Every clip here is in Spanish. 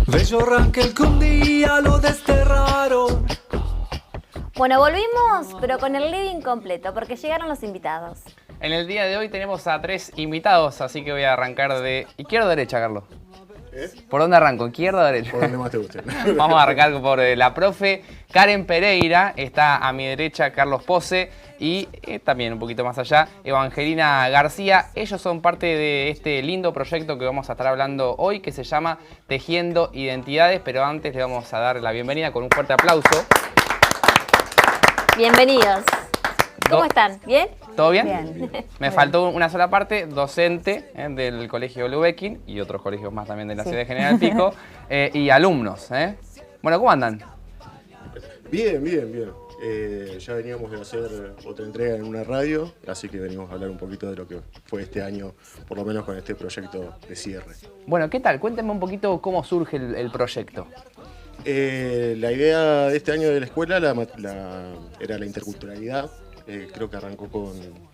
Bello Rankel que un día lo desterraron. Bueno, volvimos, pero con el living completo, porque llegaron los invitados. En el día de hoy tenemos a 3 invitados, así que voy a arrancar de izquierda o derecha, Carlos. ¿Por dónde arranco? ¿Izquierda o derecha? Por donde más te guste. Vamos a arrancar por la profe Karen Pereira. Está a mi derecha Carlos Pose y también un poquito más allá Evangelina García. Ellos son parte de este lindo proyecto que vamos a estar hablando hoy, que se llama Tejiendo Identidades, pero antes le vamos a dar la bienvenida con un fuerte aplauso. Bienvenidos. ¿Cómo están? ¿Bien? ¿Todo bien? Bien. Me faltó una sola parte, docente del Colegio Lubekin y otros colegios más también de la ciudad de General Pico, y alumnos. Bueno, ¿cómo andan? Bien, bien, bien. Ya veníamos de hacer otra entrega en una radio, así que venimos a hablar un poquito de lo que fue este año, por lo menos con este proyecto de cierre. Bueno, ¿qué tal? Cuéntenme un poquito cómo surge el proyecto. La idea de este año de la escuela era la interculturalidad. Creo que arrancó con...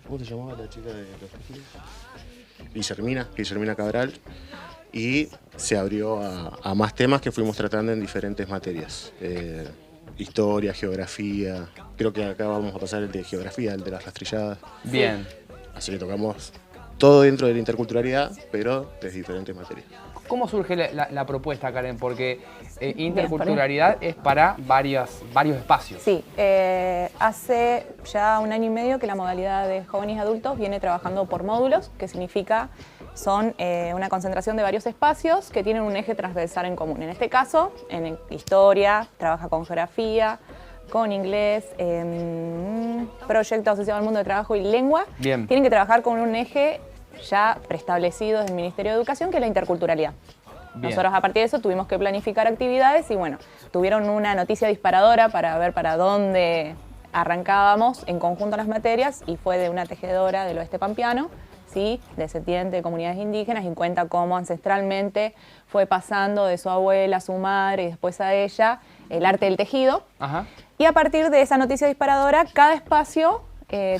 ¿Cómo se llamaba la chica de los tejidos? Guillermina Cabral. Y se abrió a más temas que fuimos tratando en diferentes materias. Historia, geografía. Creo que acá vamos a pasar el de geografía, el de las rastrilladas. Bien. Así que tocamos todo dentro de la interculturalidad, pero desde diferentes materias. ¿Cómo surge la propuesta, Karen? Porque interculturalidad es para varios espacios. Sí, hace ya 1 año y medio que la modalidad de jóvenes y adultos viene trabajando por módulos, que significa son una concentración de varios espacios que tienen un eje transversal en común. En este caso, en historia, trabaja con geografía, con inglés, proyecto asociado al mundo de trabajo y lengua. Bien. Tienen que trabajar con un eje ya preestablecido desde el Ministerio de Educación, que es la interculturalidad. Bien. Nosotros a partir de eso tuvimos que planificar actividades y bueno, tuvieron una noticia disparadora para ver para dónde arrancábamos en conjunto las materias y fue de una tejedora del oeste pampeano, ¿sí? Descendiente de comunidades indígenas, y cuenta cómo ancestralmente fue pasando de su abuela a su madre y después a ella el arte del tejido. Ajá. Y a partir de esa noticia disparadora, cada espacio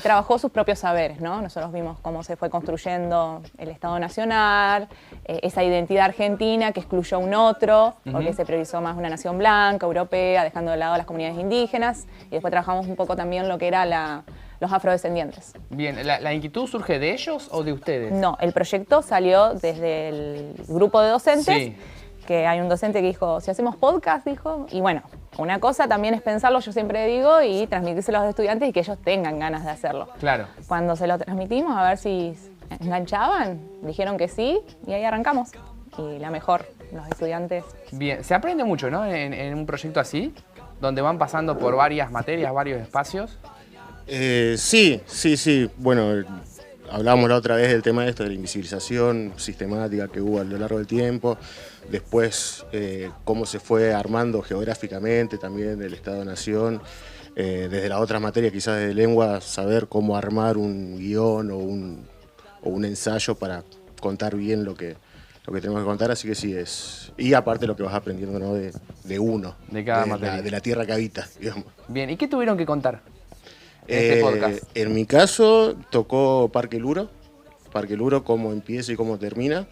trabajó sus propios saberes, ¿no? Nosotros vimos cómo se fue construyendo el Estado Nacional, esa identidad argentina que excluyó a un otro, porque se priorizó más una nación blanca, europea, dejando de lado a las comunidades indígenas, y después trabajamos un poco también lo que era los afrodescendientes. Bien, ¿la inquietud surge de ellos o de ustedes? No, el proyecto salió desde el grupo de docentes, Sí. que hay un docente que dijo, si hacemos podcast, dijo, y bueno, una cosa también es pensarlo, yo siempre digo, y transmitírselo a los estudiantes y que ellos tengan ganas de hacerlo. Claro. Cuando se lo transmitimos, a ver si enganchaban, dijeron que sí, y ahí arrancamos. Y la mejor, los estudiantes. Bien, se aprende mucho, ¿no? En un proyecto así, donde van pasando por varias materias, varios espacios. Sí. Bueno, hablábamos la otra vez del tema de esto, de la invisibilización sistemática que hubo a lo largo del tiempo. Después, cómo se fue armando geográficamente también el Estado-Nación. Desde las otras materias, quizás de lengua, saber cómo armar un guión o un ensayo para contar bien lo que tenemos que contar. Así que sí es. Y aparte lo que vas aprendiendo, ¿no? de uno. De cada materia. De la tierra que habita, digamos. Bien, ¿y qué tuvieron que contar en este podcast? En mi caso, tocó Parque Luro, cómo empieza y cómo termina.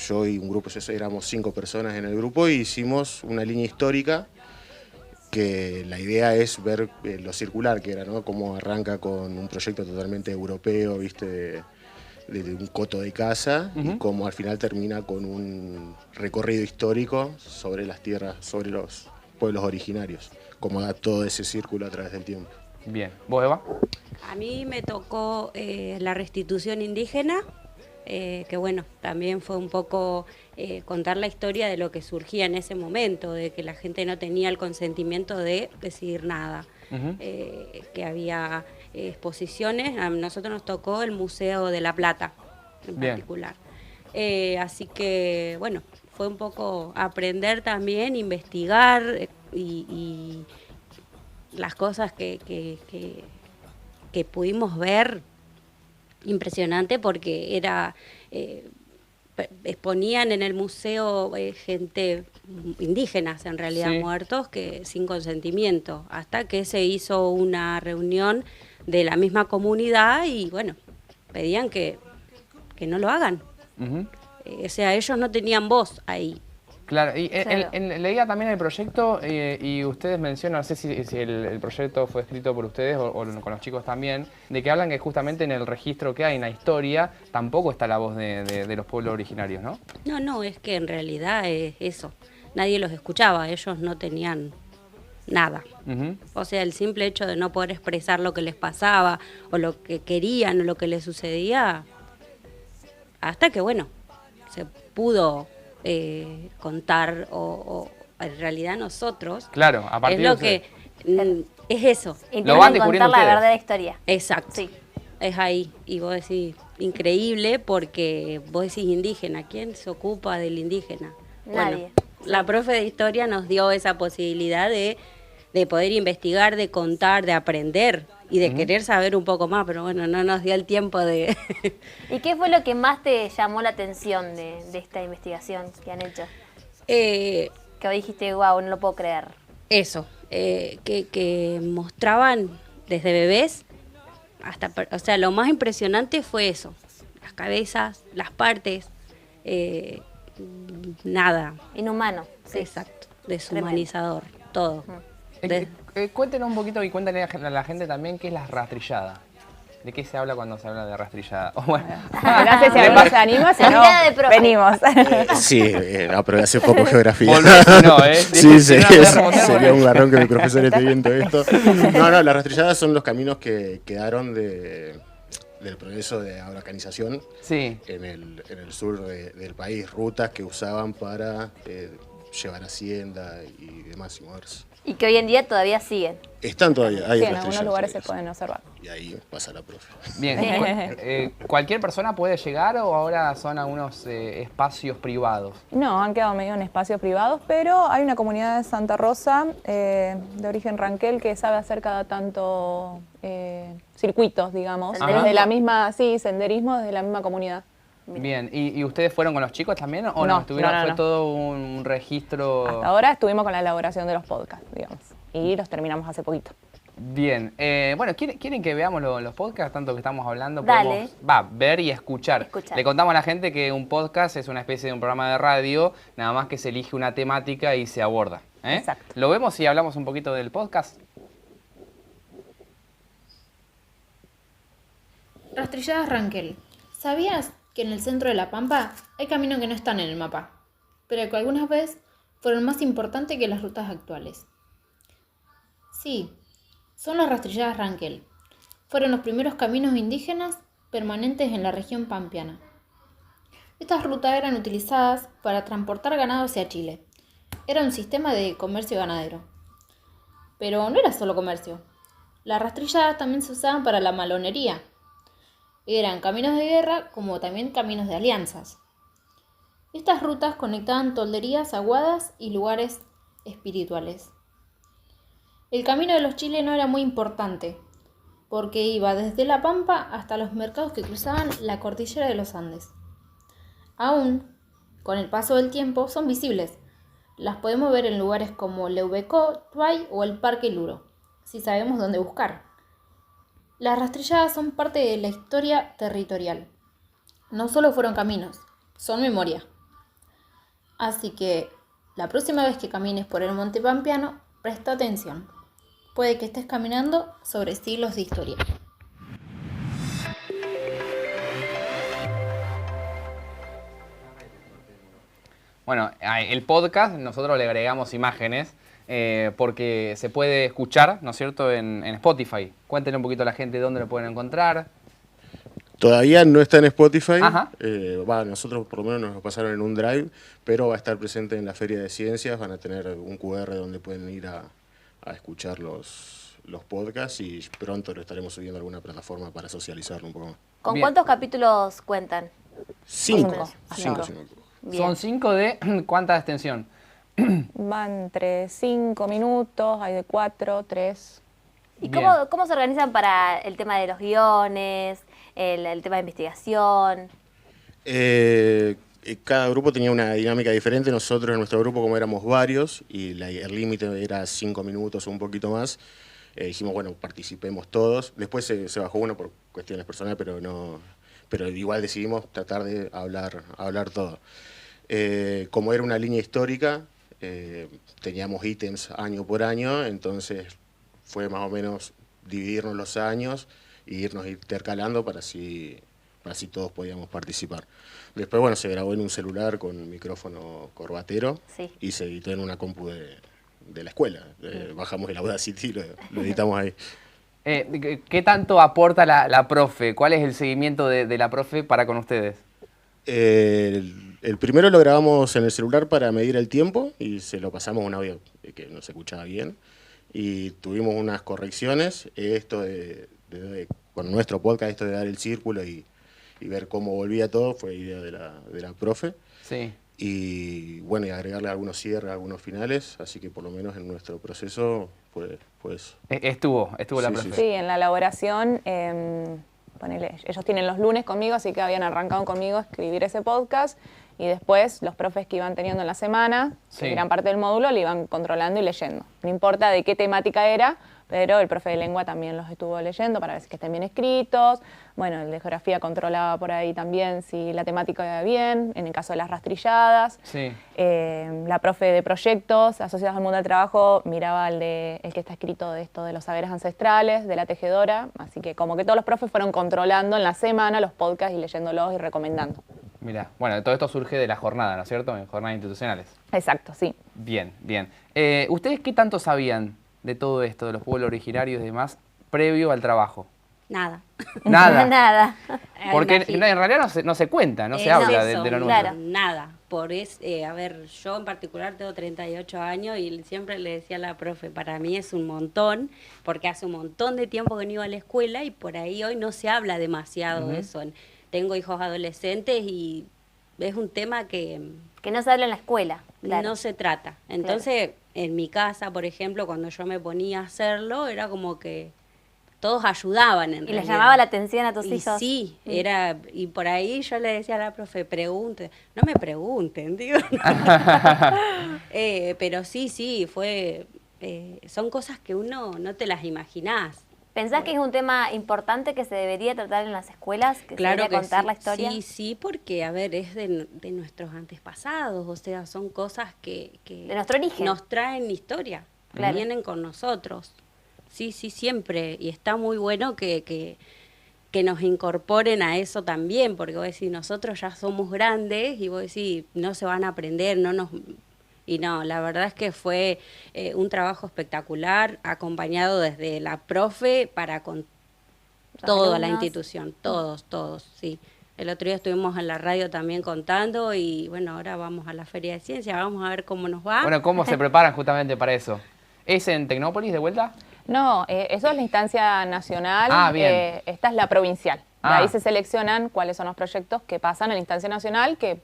Yo y un grupo, éramos 5 personas en el grupo y hicimos una línea histórica que la idea es ver lo circular que era, ¿no? Cómo arranca con un proyecto totalmente europeo, ¿viste? De un coto de casa, y cómo al final termina con un recorrido histórico sobre las tierras, sobre los pueblos originarios, cómo da todo ese círculo a través del tiempo. Bien, ¿vos, Eva? A mí me tocó la restitución indígena, que bueno, también fue un poco contar la historia de lo que surgía en ese momento, de que la gente no tenía el consentimiento de decidir nada, que había exposiciones. A nosotros nos tocó el Museo de La Plata en particular. Así que bueno, fue un poco aprender también, investigar y las cosas que pudimos ver, impresionante, porque era exponían en el museo gente indígenas, en realidad, Sí. muertos, que sin consentimiento, hasta que se hizo una reunión de la misma comunidad y bueno, pedían que no lo hagan. Ujú. O sea, ellos no tenían voz ahí. Claro, y Claro. leía también el proyecto y ustedes mencionan, no sé si el proyecto fue escrito por ustedes o con los chicos también, de que hablan que justamente en el registro que hay, en la historia, tampoco está la voz de los pueblos originarios, ¿no? No, es que en realidad es eso. Nadie los escuchaba, ellos no tenían nada. Ujú. O sea, el simple hecho de no poder expresar lo que les pasaba o lo que querían o lo que les sucedía, hasta que, bueno, se pudo contar o en realidad nosotros, Claro, a partir es lo de que es eso, Lo van Intentan descubriendo contar la ustedes. verdadera historia. exacto. Sí. Es ahí, y vos decís, increíble porque vos decís indígena, ¿quién se ocupa del indígena? Nadie. Bueno, la profe de historia nos dio esa posibilidad de poder investigar, de contar, de aprender y de querer saber un poco más, pero bueno, no nos dio el tiempo de... ¿Y qué fue lo que más te llamó la atención de esta investigación que han hecho? Eh, Que hoy dijiste, wow, no lo puedo creer. eso, que mostraban desde bebés hasta, o sea, lo más impresionante fue eso, las cabezas, las partes, nada, Inhumano. Sí. exacto, deshumanizador, todo. Cuéntenos un poquito y cuéntenle a la gente también qué es la rastrillada. ¿De qué se habla cuando se habla de rastrillada? O bueno, Gracias si Me alguno par- se anima, si La no, mirada de profe. venimos. Sí, no, pero hace poco geografía. Volvés, no, ¿eh? Sí, Si no la podés remontar, sería bueno. un garrón que mi profesor esté viendo esto. No, las rastrilladas son los caminos que quedaron del progreso de auracanización Sí. en el sur del país, rutas que usaban para llevar hacienda y demás y moverse. Y que hoy en día todavía siguen. Están todavía, hay Sí, en algunos rastrilladas lugares se todavía. pueden observar. Y ahí pasa la profe. Bien, ¿cualquier persona puede llegar o ahora son algunos espacios privados? No, han quedado medio en espacios privados, pero hay una comunidad de Santa Rosa de origen ranquel que sabe hacer cada tanto circuitos, digamos, ¿Senderismo? desde la misma, sí, senderismo desde la misma comunidad. Bien, ¿y ustedes fueron con los chicos también o No, Estuvieron, no. fue todo un registro? Hasta ahora estuvimos con la elaboración de los podcasts, digamos, y los terminamos hace poquito. Bien, bueno, ¿quieren que veamos los podcasts, tanto que estamos hablando? Dale. Podemos ver y escuchar. Escuchar. Le contamos a la gente que un podcast es una especie de un programa de radio, nada más que se elige una temática y se aborda. Exacto. ¿Lo vemos y hablamos un poquito del podcast? Rastrilladas Ranquel. ¿Sabías que en el centro de La Pampa hay caminos que no están en el mapa, pero que algunas veces fueron más importantes que las rutas actuales? Sí, son las Rastrilladas Ranquel. Fueron los primeros caminos indígenas permanentes en la región pampeana. Estas rutas eran utilizadas para transportar ganado hacia Chile. Era un sistema de comercio ganadero. Pero no era solo comercio. Las rastrilladas también se usaban para la malonería. Eran caminos de guerra como también caminos de alianzas. Estas rutas conectaban tolderías aguadas y lugares espirituales. El camino de los chilenos era muy importante, porque iba desde La Pampa hasta los mercados que cruzaban la cordillera de los Andes. Aún, con el paso del tiempo, son visibles. Las podemos ver en lugares como Leubeco, Tuay o el Parque Luro, si sabemos dónde buscar. Las rastrilladas son parte de la historia territorial. No solo fueron caminos, son memoria. Así que, la próxima vez que camines por el Monte Pampeano, presta atención. Puede que estés caminando sobre siglos de historia. Bueno, el podcast nosotros le agregamos imágenes porque se puede escuchar, ¿no es cierto?, en Spotify. Cuéntenle un poquito a la gente dónde lo pueden encontrar. Todavía no está en Spotify. Ajá. Nosotros por lo menos nos lo pasaron en un drive, pero va a estar presente en la Feria de Ciencias. Van a tener un QR donde pueden ir a escuchar los podcasts y pronto lo estaremos subiendo a alguna plataforma para socializarlo un poco más. ¿Con Bien. cuántos capítulos cuentan? 5. Cinco. Bien. Son 5 de ¿cuánta extensión? Van entre 5 minutos, hay de 4, 3. ¿Y Bien. cómo se organizan para el tema de los guiones, el tema de investigación? Cada grupo tenía una dinámica diferente. Nosotros en nuestro grupo, como éramos varios y el límite era 5 minutos o un poquito más, dijimos, bueno, participemos todos. Después se bajó uno por cuestiones personales, pero pero igual decidimos tratar de hablar todo. Como era una línea histórica, teníamos ítems año por año, entonces fue más o menos dividirnos los años e irnos intercalando para así todos podíamos participar. Después, bueno, se grabó en un celular con micrófono corbatero Sí. y se editó en una compu de la escuela. Bajamos el Audacity y lo editamos ahí. ¿Qué tanto aporta la profe? ¿Cuál es el seguimiento de la profe para con ustedes? El primero lo grabamos en el celular para medir el tiempo y se lo pasamos un audio que no se escuchaba bien. Y tuvimos unas correcciones. Con nuestro podcast, esto de dar el círculo y ver cómo volvía todo, fue idea de la profe. Sí. Y bueno, y agregarle algunos cierres, algunos finales. Así que por lo menos en nuestro proceso fue eso. Estuvo la Sí, profe. Sí, en la elaboración, ponele, ellos tienen los lunes conmigo, así que habían arrancado conmigo a escribir ese podcast y después los profes que iban teniendo en la semana, Sí. que eran parte del módulo, le iban controlando y leyendo. No importa de qué temática era, pero el profe de lengua también los estuvo leyendo para ver si que estén bien escritos. Bueno, el de geografía controlaba por ahí también si la temática iba bien, en el caso de las rastrilladas. Sí. La profe de proyectos asociados al mundo del trabajo miraba el que está escrito de esto de los saberes ancestrales, de la tejedora. Así que como que todos los profes fueron controlando en la semana los podcasts y leyéndolos y recomendando. Mira, bueno, todo esto surge de la jornada, ¿no es cierto? En jornadas institucionales. Exacto, sí. Bien, bien. ¿Ustedes qué tanto sabían de todo esto, de los pueblos originarios y demás, previo al trabajo? Nada. Nada. Nada. Porque en Imagínate. realidad no se cuenta, no se Es habla eso, de lo nuestro. claro. Nada. A ver, yo en particular tengo 38 años y siempre le decía a la profe, para mí es un montón, porque hace un montón de tiempo que no iba a la escuela y por ahí hoy no se habla demasiado de eso. Tengo hijos adolescentes y es un tema que Que no se habla en la escuela. Claro. no se trata. Entonces, en mi casa, por ejemplo, cuando yo me ponía a hacerlo, era como que todos ayudaban en ¿Y les realidad. llamaba la atención a tus Y hijos? sí, y por ahí yo le decía a la profe, pregunte, no me pregunten, digo. Pero sí, son cosas que uno no te las imaginás. ¿Pensás que es un tema importante que se debería tratar en las escuelas? ¿Que se debería contar sí, la historia? Sí, porque, a ver, es de nuestros antepasados, o sea, son cosas que De nuestro origen. nos traen historia, Claro. vienen con nosotros. Sí, siempre, y está muy bueno que nos incorporen a eso también, porque vos decís, nosotros ya somos grandes, y vos decís, no se van a aprender, Y no, la verdad es que fue un trabajo espectacular, acompañado desde la profe para con toda la alumnos. institución, todos, sí. El otro día estuvimos en la radio también contando y bueno, ahora vamos a la Feria de Ciencia, vamos a ver cómo nos va. Bueno, ¿cómo se preparan justamente para eso? ¿Es en Tecnópolis de vuelta? No, eso es la instancia nacional, Ah, bien. esta es la provincial. De Ah. ahí se seleccionan cuáles son los proyectos que pasan en la instancia nacional, que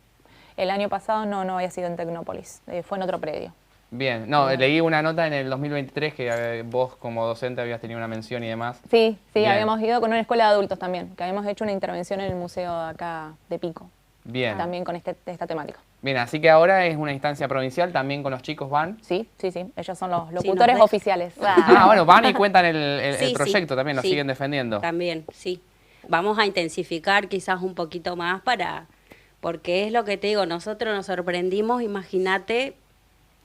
el año pasado no había sido en Tecnópolis, fue en otro predio. Bien, no, leí una nota en el 2023 que vos como docente habías tenido una mención y demás. Sí, Bien. habíamos ido con una escuela de adultos también, que habíamos hecho una intervención en el museo de acá de Pico, Bien, también con esta temática. bien, así que ahora es una instancia provincial, también con los chicos van. Sí, ellos son los nos locutores deja. oficiales. Ah, bueno, van y cuentan el Sí, proyecto también, lo sí, siguen defendiendo. También, sí. Vamos a intensificar quizás un poquito más porque es lo que te digo, nosotros nos sorprendimos, imagínate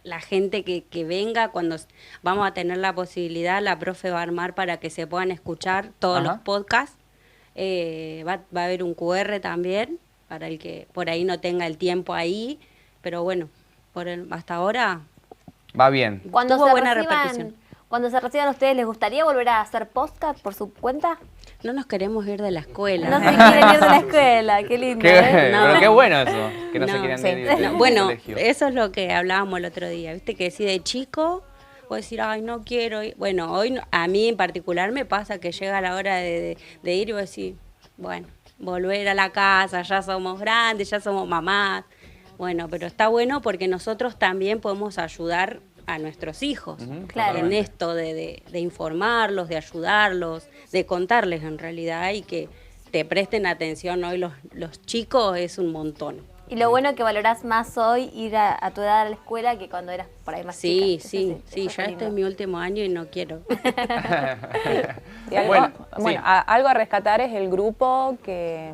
la gente que venga cuando vamos a tener la posibilidad, la profe va a armar para que se puedan escuchar todos Ajá. los podcasts. Va a haber un QR también para el que por ahí no tenga el tiempo ahí, pero bueno, hasta ahora Va bien. Cuando tuvo se buena reciban, repercusión. cuando se reciban ustedes, ¿les gustaría volver a hacer podcast por su cuenta? No nos queremos ir de la escuela. No se quieren ir de la escuela, qué lindo, ¿eh? No. Pero qué bueno eso, que no, se No, quieran sí. ir del No, bueno, colegio. eso es lo que hablábamos el otro día, ¿viste? Que si de chico, vos decir, ay, no quiero ir. Bueno, hoy a mí en particular me pasa que llega la hora de ir y vos decís, bueno, volver a la casa, ya somos grandes, ya somos mamás. Bueno, pero está bueno porque nosotros también podemos ayudar a nuestros hijos Claro. en esto de informarlos, de ayudarlos, de contarles en realidad y que te presten atención hoy los chicos es un montón. Y lo bueno que valorás más hoy ir a tu edad a la escuela que cuando eras por ahí más Sí, chica. sí, Eso ya está este lindo. es mi último año y no quiero. Y algo, Bueno, bueno, sí. algo a rescatar es el grupo que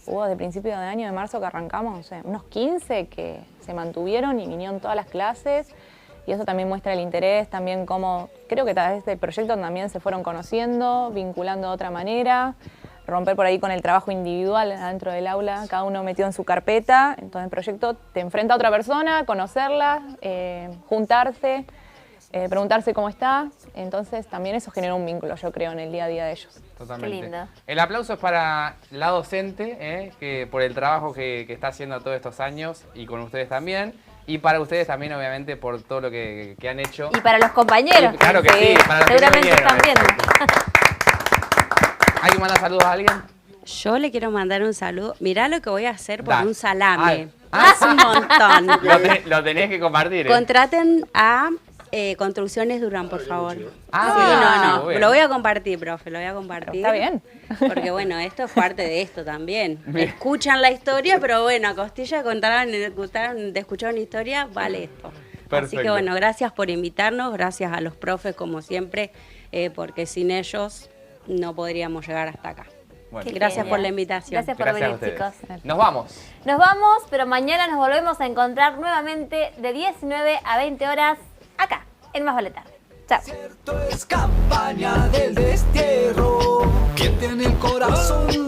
hubo de principio de año, de marzo que arrancamos, no sé, unos 15 que se mantuvieron y vinieron todas las clases. Y eso también muestra el interés, también cómo, creo que a través del proyecto también se fueron conociendo, vinculando de otra manera, romper por ahí con el trabajo individual dentro del aula, cada uno metido en su carpeta. Entonces el proyecto te enfrenta a otra persona, conocerla, juntarse, preguntarse cómo está. Entonces también eso genera un vínculo, yo creo, en el día a día de ellos. Totalmente. Qué lindo. El aplauso es para la docente, que por el trabajo que está haciendo todos estos años y con ustedes también. Y para ustedes también, obviamente, por todo lo que han hecho. Y para los compañeros. Y claro que sí, para los que seguramente no están vinieron. viendo. ¿Alguien manda saludos a alguien? Yo le quiero mandar un saludo. Mirá lo que voy a hacer por Dale. un salame. Ah. Es un montón. Lo tenés que compartir, ¿eh? Contraten a Construcciones Durán, por favor. Ah, sí, no. muy bien. Lo voy a compartir, profe, lo voy a compartir. Está bien. Porque bueno, esto es parte de esto también. Bien. Escuchan la historia, pero bueno, a costilla de escuchar una historia, vale esto. Así Perfecto. que bueno, gracias por invitarnos, gracias a los profes como siempre, porque sin ellos no podríamos llegar hasta acá. Bueno, Qué Gracias genial. por la invitación. Gracias por gracias a venir, ustedes. chicos. Nos vamos. Nos vamos, pero mañana nos volvemos a encontrar nuevamente de 19 a 20 horas acá, en Más Vale Tarde. Chao. Cierto es campaña del destierro. Quien tiene el corazón